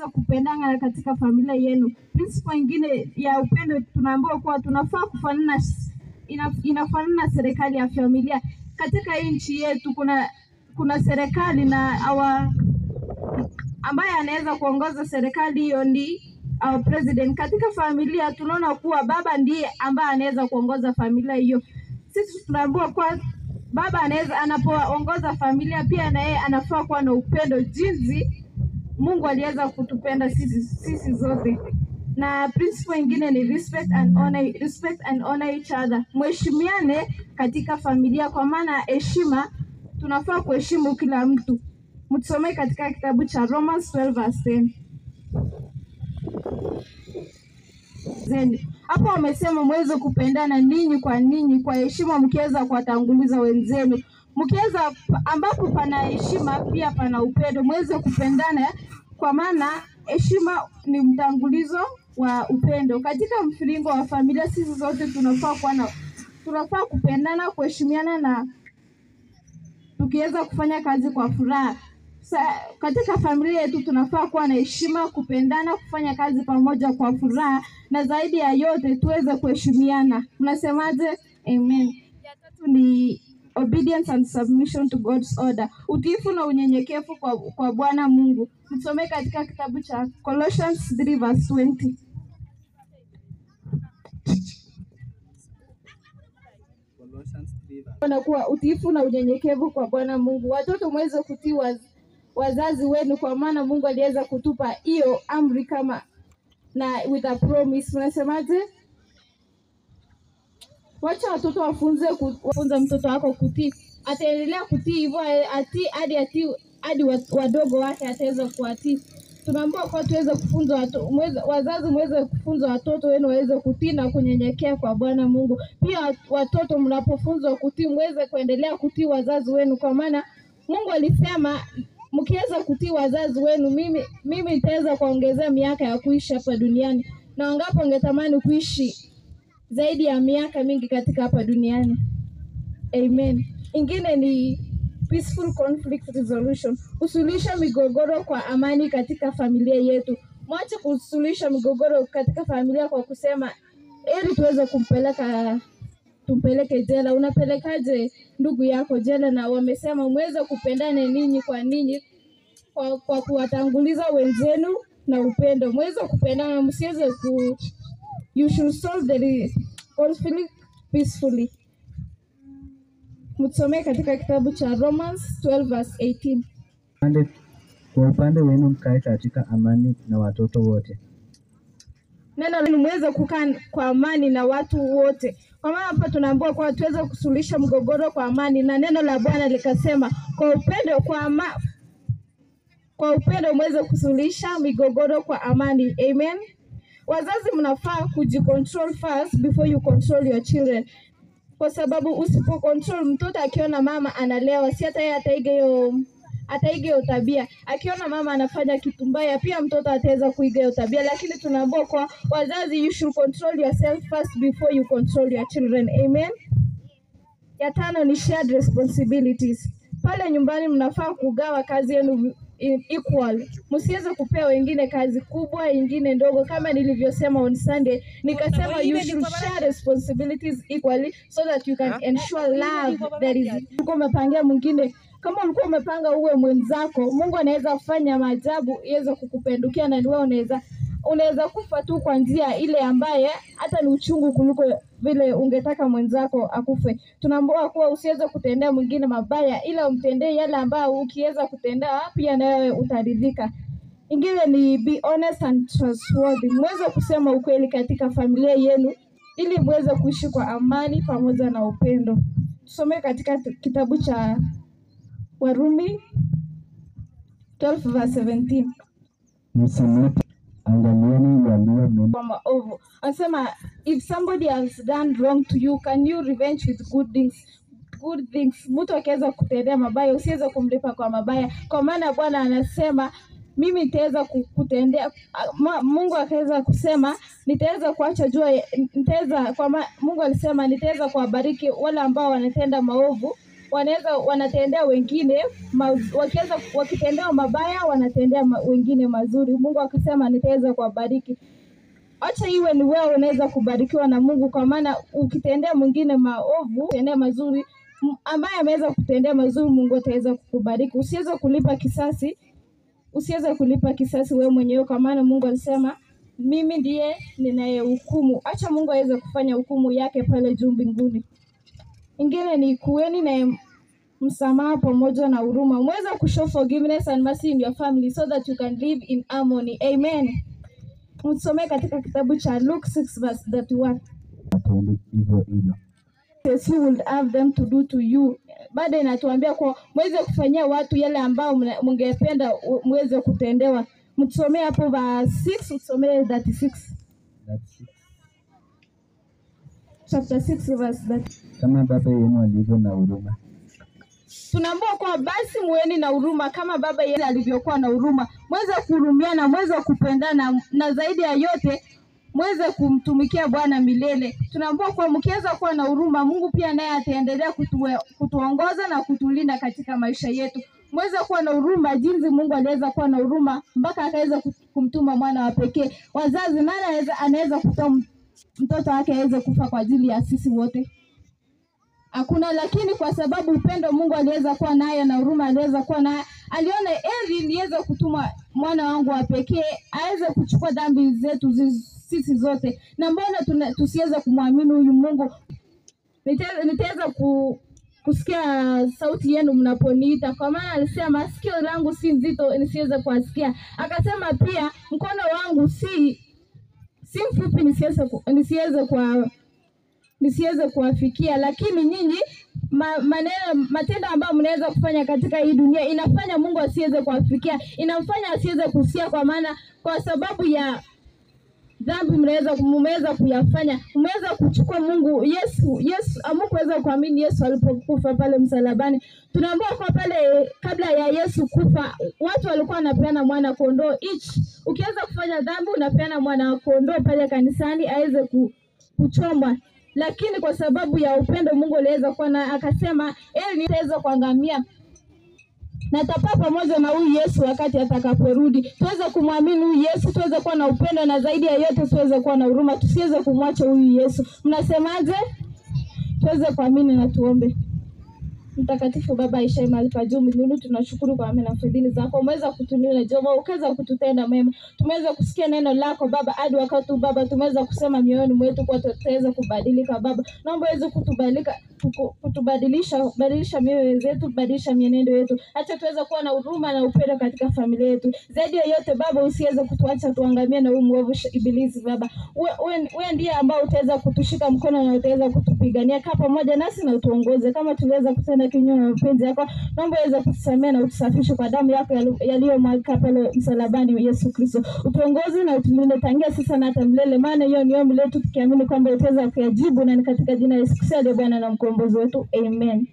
kupendana katika familia yenu. Principle nyingine ya upendo tunaambiwa kuwa tunafaa kufanana, inafanana na serikali ya familia. Katika nchi yetu kuna serikali na ambaye anaweza kuongoza serikali hiyo ni our president. Katika familia tunaona kuwa baba ndiye ambaye anaweza kuongoza familia hiyo. Sisi tunaambiwa kwa baba anapoongoza familia pia na yeye anafaa kuwa na upendo jinsi Mungu aliweza kutupenda sisi zote. Na principle nyingine ni respect and honor each other. Mheshimiane katika familia, kwa maana heshima, tunafaa kuheshimu kila mtu. Mtusome katika kitabu cha Romans 12:10. Hapo wamesema mweze kupendana ninyi kwa heshima, mkiweza kuwatanguliza wenzenu. Mkiweza, ambapo pana heshima pia pana upendo. Mweze kupendana kwa maana heshima ni mtangulizo wa upendo. Katika mfiringo wa familia sisi zote tunafaa kupendana, kuheshimiana na tukiweza kufanya kazi kwa furaha. Katika familia yetu tunafaa kuwa na heshima, kupendana, kufanya kazi pamoja kwa furaha, na zaidi ya yote tuweze kuheshimiana. Mnasemaje? Amen. Ya tatu ni obedience and submission to God's order. Utiifu na unyenyekevu kwa Bwana Mungu. Msome katika kitabu cha Colossians 3:20. Kuwa utiifu na unyenyekevu kwa Bwana Mungu. Watoto mweze kutii wazazi wenu, kwa maana Mungu aliweza kutupa hiyo amri kama na with a promise. Unasemaje? Wacha watoto wafunze mtoto wako kutii. Ataendelea kutii hivyo hadi wadogo wake ataweza kuwatii. Tunaambiwa kwa tuweze kufunza wazazi mweze kufunza watoto wenu waweze kutii na kunyenyekea kwa Bwana Mungu. Pia watoto mnapofunzwa kutii, mweze kuendelea kutii wazazi wenu, kwa maana Mungu alisema mkiweza kutii wazazi wenu, mimi nitaweza kuongezea miaka ya kuishi hapa duniani. Na wangapi wangetamani kuishi zaidi ya miaka mingi katika hapa duniani? Amen. Ingine ni peaceful conflict resolution. Usuluhisha migogoro kwa amani katika familia yetu. Mwache kusuluhisha migogoro katika familia kwa kusema ili tuweze tumpeleke jela. Unapelekaje ndugu yako jela? Na wamesema mweze kupendane ninyi kwa ninyi kwa kuwatanguliza wenzenu na upendo. Mweze kupendana, msiweze you should solve the conflict peacefully. Mtusome katika kitabu cha Romans 12:18. Kwa upande wenu mkae katika amani na watoto wote. Neno ni mweze kukaa kwa amani na watu wote. Kwa maana hapa tunaambiwa kwa tuweze kusuluhisha mgogoro kwa amani, na neno la Bwana likasema kwa upendo mweze kusuluhisha migogoro kwa amani. Amen. Wazazi mnafaa kujicontrol first before you control your children. Kwa sababu usipo control mtoto, akiona mama analewa, si hata yeye ataiga hiyo tabia. Akiona mama anafanya kitu mbaya, pia mtoto ataweza kuiga hiyo tabia. Lakini tunaambiwa kwa wazazi, you should control yourself first before you control your children. Amen. Ya tano ni shared responsibilities. Pale nyumbani mnafaa kugawa kazi yenu equal. Msiweze kupea wengine kazi kubwa, wengine ndogo. Kama nilivyosema on Sunday, nikasema you should share responsibilities equally so that you can ensure love that is. Ulikuwa umepangia mwingine, kama ulikuwa umepanga uwe mwenzako, Mungu anaweza kufanya maajabu iweze kukupendukia, na wewe unaweza kufa tu kwa njia ile ambaye hata ni uchungu kuliko vile ungetaka mwenzako akufe. Tunaambiwa kuwa usiweze kutendea mwingine mabaya, ila umtendee yale ambayo ukiweza kutendea pia nawe utaridhika. Ingine ni be honest and trustworthy. Mweze kusema ukweli katika familia yenu ili mweze kuishi kwa amani pamoja na upendo. Tusome katika kitabu cha Warumi 12:17. Msimwite, angalieni yaliyo mema. Maovu. Anasema if somebody has done wrong to you, can you revenge with good things? Mtu akiweza kutendea mabaya, usiweze kumlipa kwa mabaya, kwa maana Bwana anasema mimi nitaweza kukutendea. Mungu akaweza kusema nitaweza kuacha jua, Mungu alisema nitaweza kuwabariki wale ambao wanatenda maovu wanatendea wengine wakitendewa mabaya wanatendea wengine mazuri. Mungu akasema nitaweza kuwabariki. Acha iwe ni wewe unaweza kubarikiwa na Mungu, kwa maana ukitendea mwingine maovu, tendea mazuri, ambaye ameweza kutendea mazuri Mungu ataweza kukubariki. Usiweze kulipa kisasi wewe mwenyewe, kwa maana Mungu alisema mimi ndiye ninayehukumu. Acha Mungu aweze kufanya hukumu yake pale juu mbinguni. Ingine ni kuweni na msamaha pamoja na huruma. Mweza kushow forgiveness and mercy in your family so that you can live in harmony. Amen. Msome katika kitabu cha Luke 6:31. Atende hivyo hivyo. Yes, you will have them to do to you. Baada inatuambia kwa mweze kufanyia watu yale ambao mngependa mweze kutendewa. Msome hapo verse 6, msome 36. Chapter 6 verse 30. Kama Baba yenu alivyo na huruma. Tunaambiwa kwa basi muweni na huruma kama Baba yeye alivyokuwa na huruma. Mweze kuhurumiana, mweze kupendana, na zaidi ya yote mweze kumtumikia Bwana milele. Tunaambiwa kwa mkiweza kuwa na huruma, Mungu pia naye ataendelea kutuongoza na kutulinda katika maisha yetu. Mweze kuwa na huruma jinsi Mungu aliweza kuwa na huruma mpaka akaweza kumtuma mwana wa pekee. Wazazi, nani anaweza kutoa mtoto wake aweze kufa kwa ajili ya sisi wote? Hakuna. Lakini kwa sababu upendo Mungu aliweza kuwa naye na huruma aliweza kuwa naye, aliona heri niweze kutuma mwana wangu wa pekee aweze kuchukua dhambi zetu sisi zote. Na mbona tusiweze kumwamini huyu Mungu? Nitaweza kusikia sauti yenu mnaponiita, kwa maana alisema sikio langu si nzito nisiweze kuasikia. Akasema pia mkono wangu si mfupi nisiweze kuwafikia. Lakini nyinyi matendo ambayo mnaweza kufanya katika hii dunia inafanya Mungu asiweze kuwafikia, inamfanya asiweze kusikia, kwa maana kwa sababu ya dhambi mmeweza kuyafanya. Mmeweza kuchukua Mungu Yesu hamkuweza kuamini Yesu alipokufa pale msalabani. Tunaambiwa kwa pale kabla ya Yesu kufa watu walikuwa wanapeana mwana kondoo each. Ukiweza kufanya dhambi unapeana mwana kondoo pale kanisani aweze kuchomwa. Lakini kwa sababu ya upendo Mungu aliweza kuwa na akasema nitaweza kuangamia na tapaa pamoja na huyu Yesu wakati atakaporudi. Tuweze kumwamini huyu Yesu, tuweze kuwa na upendo, na zaidi ya yote tuweze kuwa na huruma, tusiweze kumwacha huyu Yesu. Mnasemaje? Tuweze kuamini na tuombe. Mtakatifu Baba Aisha mahali pa juu mbinguni, tunashukuru kwa mema na fadhili zako. Umeweza kutulinda Jehova, ukaweza kututenda mema. Tumeweza kusikia neno lako Baba hadi wakati Baba tumeweza kusema mioyoni mwetu kwa tutaweza kubadilika Baba. Naomba uweze badilisha mioyo yetu, badilisha mienendo yetu. Acha tuweze kuwa na huruma na upendo katika familia yetu. Zaidi ya yote Baba, usiweze kutuacha tuangamie na huyu mwovu ibilisi Baba. Wewe ndiye ambao utaweza kutushika mkono na utaweza kutupigania. Kaa pamoja nasi na utuongoze. Kama tuweza kutenda kinyume na mapenzi yako, naomba uweze kutusamehe na utusafishe kwa damu yako yaliyomwagika pale msalabani Yesu Kristo. Utuongoze na utulinde tangia sasa na hata milele, maana hiyo ni ombi letu tukiamini kwamba utaweza kuyajibu, na ni katika jina la Yesu Kristo Bwana na mkombozi wetu. Amen.